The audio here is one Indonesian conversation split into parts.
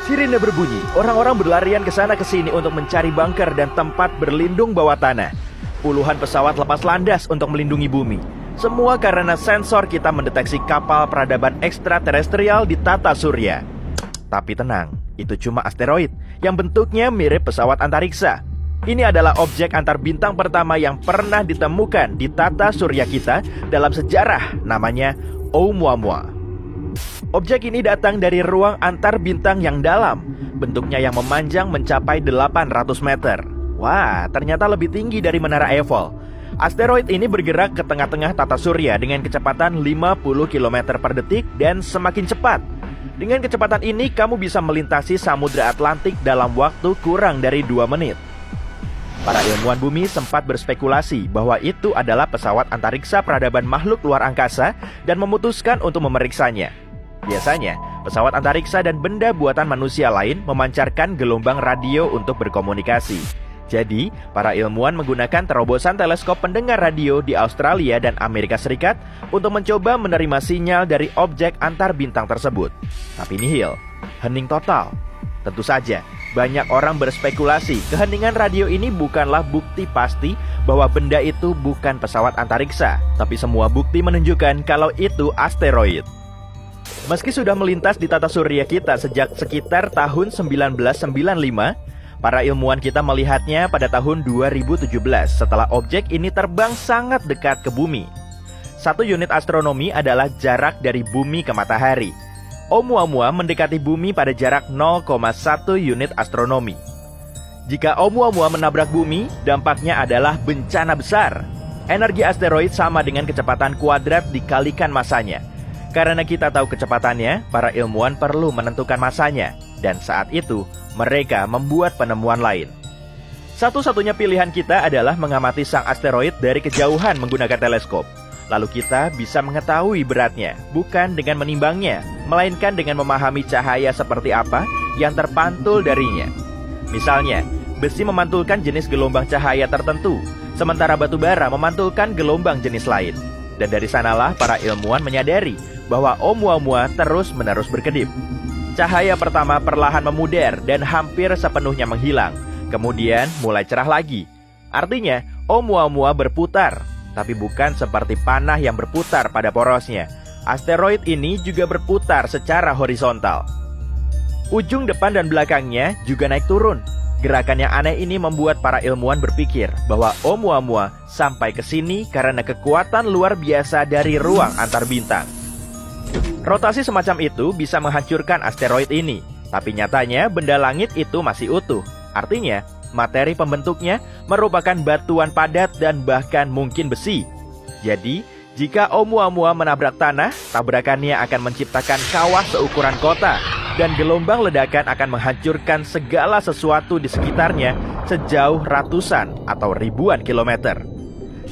Sirine berbunyi, orang-orang berlarian ke sana ke sini untuk mencari bunker dan tempat berlindung bawah tanah. Puluhan pesawat lepas landas untuk melindungi bumi. Semua karena sensor kita mendeteksi kapal peradaban ekstraterestrial di tata surya. Tapi tenang, itu cuma asteroid yang bentuknya mirip pesawat antariksa. Ini adalah objek antar bintang pertama yang pernah ditemukan di tata surya kita dalam sejarah, namanya Oumuamua. Objek ini datang dari ruang antar bintang yang dalam, bentuknya yang memanjang mencapai 800 meter. Wah, ternyata lebih tinggi dari Menara Eiffel. Asteroid ini bergerak ke tengah-tengah tata surya dengan kecepatan 50 km per detik dan semakin cepat. Dengan kecepatan ini, kamu bisa melintasi Samudra Atlantik dalam waktu kurang dari 2 menit. Para ilmuwan bumi sempat berspekulasi bahwa itu adalah pesawat antariksa peradaban makhluk luar angkasa dan memutuskan untuk memeriksanya. Biasanya, pesawat antariksa dan benda buatan manusia lain memancarkan gelombang radio untuk berkomunikasi. Jadi, para ilmuwan menggunakan terobosan teleskop pendengar radio di Australia dan Amerika Serikat untuk mencoba menerima sinyal dari objek antar bintang tersebut. Tapi nihil, hening total. Tentu saja, banyak orang berspekulasi keheningan radio ini bukanlah bukti pasti bahwa benda itu bukan pesawat antariksa, tapi semua bukti menunjukkan kalau itu asteroid. Meski sudah melintas di tata surya kita sejak sekitar tahun 1995, para ilmuwan kita melihatnya pada tahun 2017 setelah objek ini terbang sangat dekat ke bumi. Satu unit astronomi adalah jarak dari bumi ke matahari. Oumuamua mendekati bumi pada jarak 0,1 unit astronomi. Jika Oumuamua menabrak bumi, dampaknya adalah bencana besar. Energi asteroid sama dengan kecepatan kuadrat dikalikan masanya. Karena kita tahu kecepatannya, para ilmuwan perlu menentukan masanya. Dan saat itu, mereka membuat penemuan lain. Satu-satunya pilihan kita adalah mengamati sang asteroid dari kejauhan menggunakan teleskop. Lalu kita bisa mengetahui beratnya, bukan dengan menimbangnya, melainkan dengan memahami cahaya seperti apa yang terpantul darinya. Misalnya, besi memantulkan jenis gelombang cahaya tertentu, sementara batu bara memantulkan gelombang jenis lain. Dan dari sanalah para ilmuwan menyadari bahwa Oumuamua terus-menerus berkedip. Cahaya pertama perlahan memudar dan hampir sepenuhnya menghilang. Kemudian mulai cerah lagi. Artinya, Oumuamua berputar, tapi bukan seperti panah yang berputar pada porosnya. Asteroid ini juga berputar secara horizontal. Ujung depan dan belakangnya juga naik turun. Gerakan yang aneh ini membuat para ilmuwan berpikir bahwa Oumuamua sampai ke sini karena kekuatan luar biasa dari ruang antar bintang. Rotasi semacam itu bisa menghancurkan asteroid ini, tapi nyatanya benda langit itu masih utuh. Artinya, materi pembentuknya merupakan batuan padat dan bahkan mungkin besi. Jadi, jika Oumuamua menabrak tanah, tabrakannya akan menciptakan kawah seukuran kota, dan gelombang ledakan akan menghancurkan segala sesuatu di sekitarnya sejauh ratusan atau ribuan kilometer.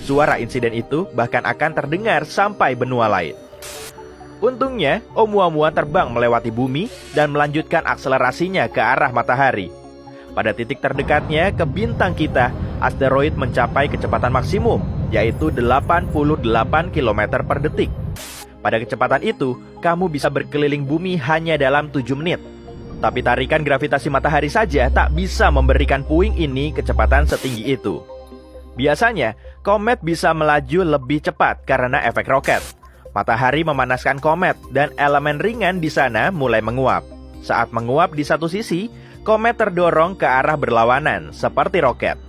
Suara insiden itu bahkan akan terdengar sampai benua lain. Untungnya, Oumuamua terbang melewati bumi dan melanjutkan akselerasinya ke arah matahari. Pada titik terdekatnya ke bintang kita, asteroid mencapai kecepatan maksimum, yaitu 88 km per detik. Pada kecepatan itu, kamu bisa berkeliling bumi hanya dalam 7 menit. Tapi tarikan gravitasi matahari saja tak bisa memberikan puing ini kecepatan setinggi itu. Biasanya, komet bisa melaju lebih cepat karena efek roket. Matahari memanaskan komet dan elemen ringan di sana mulai menguap. Saat menguap di satu sisi, komet terdorong ke arah berlawanan seperti roket.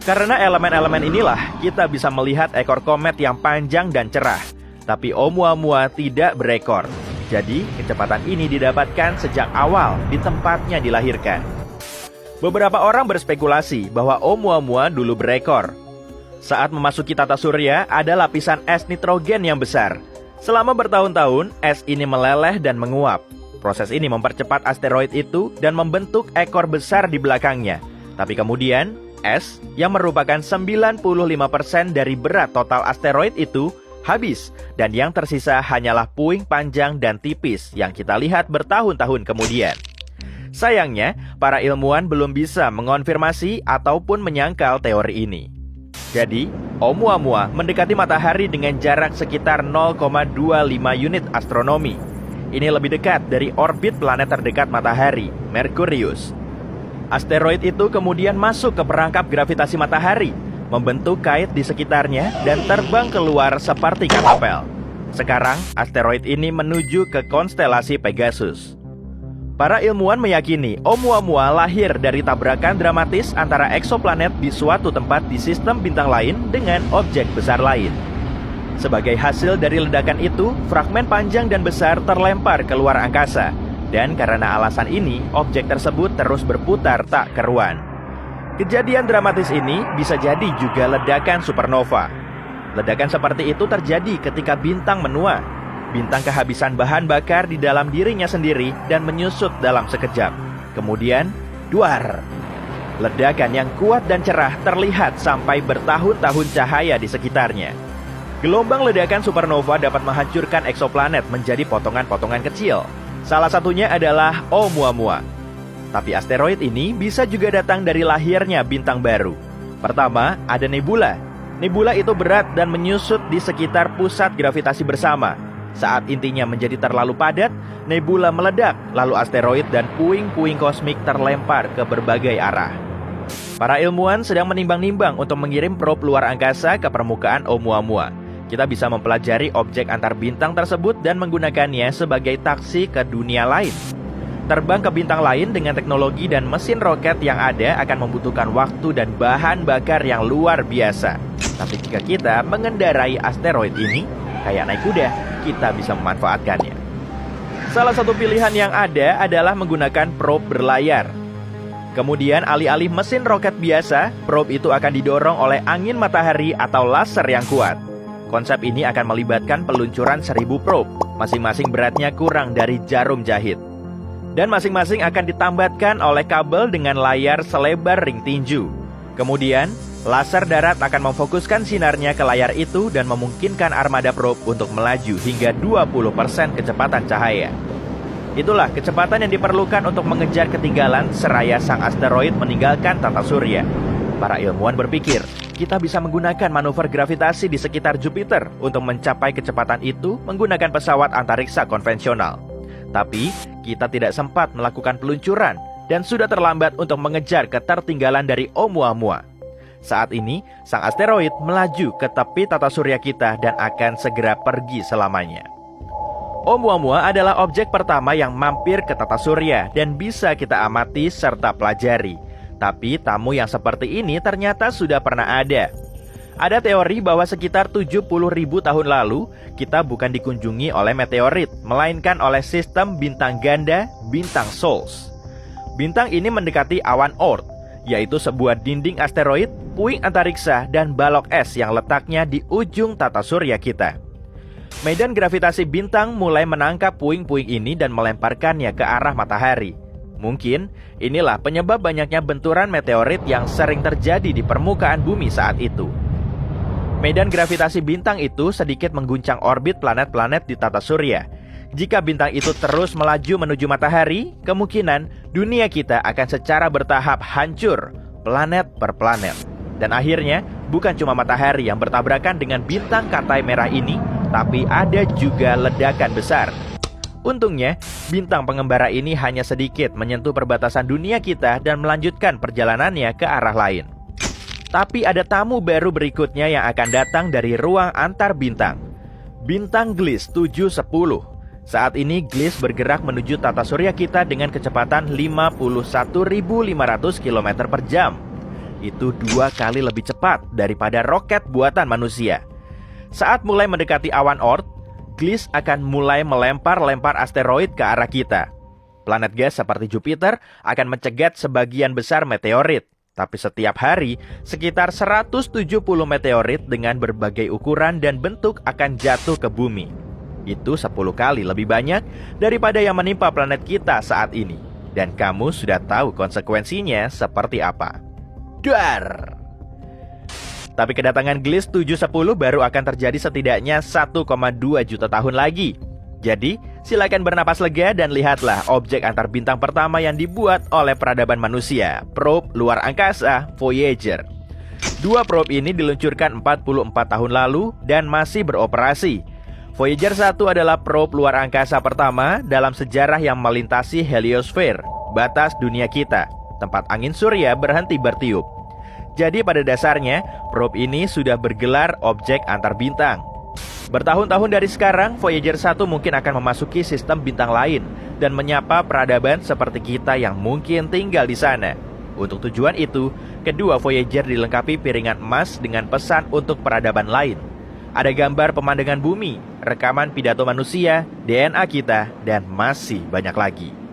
Karena elemen-elemen inilah kita bisa melihat ekor komet yang panjang dan cerah. Tapi Oumuamua tidak berekor. Jadi kecepatan ini didapatkan sejak awal di tempatnya dilahirkan. Beberapa orang berspekulasi bahwa Oumuamua dulu berekor. Saat memasuki tata surya ada lapisan es nitrogen yang besar. Selama bertahun-tahun, es ini meleleh dan menguap. Proses ini mempercepat asteroid itu dan membentuk ekor besar di belakangnya. Tapi kemudian, es yang merupakan 95% dari berat total asteroid itu habis. Dan yang tersisa hanyalah puing panjang dan tipis yang kita lihat bertahun-tahun kemudian. Sayangnya, para ilmuwan belum bisa mengonfirmasi ataupun menyangkal teori ini. Jadi, Oumuamua mendekati matahari dengan jarak sekitar 0,25 unit astronomi. Ini lebih dekat dari orbit planet terdekat matahari, Merkurius. Asteroid itu kemudian masuk ke perangkap gravitasi matahari, membentuk kait di sekitarnya dan terbang keluar seperti katapel. Sekarang, asteroid ini menuju ke konstelasi Pegasus. Para ilmuwan meyakini Oumuamua lahir dari tabrakan dramatis antara eksoplanet di suatu tempat di sistem bintang lain dengan objek besar lain. Sebagai hasil dari ledakan itu, fragmen panjang dan besar terlempar keluar angkasa. Dan karena alasan ini, objek tersebut terus berputar tak keruan. Kejadian dramatis ini bisa jadi juga ledakan supernova. Ledakan seperti itu terjadi ketika bintang menua. Bintang kehabisan bahan bakar di dalam dirinya sendiri dan menyusut dalam sekejap. Kemudian, duar. Ledakan yang kuat dan cerah terlihat sampai bertahun-tahun cahaya di sekitarnya. Gelombang ledakan supernova dapat menghancurkan eksoplanet menjadi potongan-potongan kecil. Salah satunya adalah Oumuamua. Tapi asteroid ini bisa juga datang dari lahirnya bintang baru. Pertama, ada nebula. Nebula itu berat dan menyusut di sekitar pusat gravitasi bersama. Saat intinya menjadi terlalu padat, nebula meledak, lalu asteroid dan puing-puing kosmik terlempar ke berbagai arah. Para ilmuwan sedang menimbang-nimbang untuk mengirim probe luar angkasa ke permukaan Oumuamua. Kita bisa mempelajari objek antar bintang tersebut dan menggunakannya sebagai taksi ke dunia lain. Terbang ke bintang lain dengan teknologi dan mesin roket yang ada akan membutuhkan waktu dan bahan bakar yang luar biasa. Tapi jika kita mengendarai asteroid ini, kayak naik kuda, kita bisa memanfaatkannya. Salah satu pilihan yang ada adalah menggunakan probe berlayar. Kemudian alih-alih mesin roket biasa, probe itu akan didorong oleh angin matahari atau laser yang kuat. Konsep ini akan melibatkan peluncuran 1000 probe, masing-masing beratnya kurang dari jarum jahit. Dan masing-masing akan ditambatkan oleh kabel dengan layar selebar ring tinju. Kemudian, laser darat akan memfokuskan sinarnya ke layar itu dan memungkinkan armada probe untuk melaju hingga 20% kecepatan cahaya. Itulah kecepatan yang diperlukan untuk mengejar ketinggalan seraya sang asteroid meninggalkan tata surya. Para ilmuwan berpikir, kita bisa menggunakan manuver gravitasi di sekitar Jupiter untuk mencapai kecepatan itu menggunakan pesawat antariksa konvensional. Tapi, kita tidak sempat melakukan peluncuran dan sudah terlambat untuk mengejar ketertinggalan dari Oumuamua. Saat ini, sang asteroid melaju ke tepi tata surya kita dan akan segera pergi selamanya. Oumuamua adalah objek pertama yang mampir ke tata surya dan bisa kita amati serta pelajari. Tapi tamu yang seperti ini ternyata sudah pernah ada. Ada teori bahwa sekitar 70.000 tahun lalu, kita bukan dikunjungi oleh meteorit, melainkan oleh sistem bintang ganda, bintang Sols. Bintang ini mendekati awan Oort, yaitu sebuah dinding asteroid, puing antariksa, dan balok es yang letaknya di ujung tata surya kita. Medan gravitasi bintang mulai menangkap puing-puing ini dan melemparkannya ke arah matahari. Mungkin inilah penyebab banyaknya benturan meteorit yang sering terjadi di permukaan bumi saat itu. Medan gravitasi bintang itu sedikit mengguncang orbit planet-planet di tata surya. Jika bintang itu terus melaju menuju matahari, kemungkinan dunia kita akan secara bertahap hancur, planet per planet. Dan akhirnya, bukan cuma matahari yang bertabrakan dengan bintang katai merah ini, tapi ada juga ledakan besar. Untungnya, bintang pengembara ini hanya sedikit menyentuh perbatasan dunia kita dan melanjutkan perjalanannya ke arah lain. Tapi ada tamu baru berikutnya yang akan datang dari ruang antar bintang. Bintang Gliese 710. Saat ini Gliese bergerak menuju tata surya kita dengan kecepatan 51.500 km per jam. Itu 2 kali lebih cepat daripada roket buatan manusia. Saat mulai mendekati awan Oort, Gliese akan mulai melempar-lempar asteroid ke arah kita. Planet gas seperti Jupiter akan mencegat sebagian besar meteorit. Tapi setiap hari, sekitar 170 meteorit dengan berbagai ukuran dan bentuk akan jatuh ke bumi. Itu 10 kali lebih banyak daripada yang menimpa planet kita saat ini. Dan kamu sudah tahu konsekuensinya seperti apa. Dar! Tapi kedatangan Gliese 710 baru akan terjadi setidaknya 1,2 juta tahun lagi. Jadi, silakan bernapas lega dan lihatlah objek antar bintang pertama yang dibuat oleh peradaban manusia, probe luar angkasa Voyager. 2 probe ini diluncurkan 44 tahun lalu dan masih beroperasi. Voyager 1 adalah probe luar angkasa pertama dalam sejarah yang melintasi heliosfer, batas dunia kita, tempat angin surya berhenti bertiup. Jadi pada dasarnya, probe ini sudah bergelar objek antar bintang. Bertahun-tahun dari sekarang, Voyager 1 mungkin akan memasuki sistem bintang lain dan menyapa peradaban seperti kita yang mungkin tinggal di sana. Untuk tujuan itu, kedua Voyager dilengkapi piringan emas dengan pesan untuk peradaban lain. Ada gambar pemandangan bumi, rekaman pidato manusia, DNA kita, dan masih banyak lagi.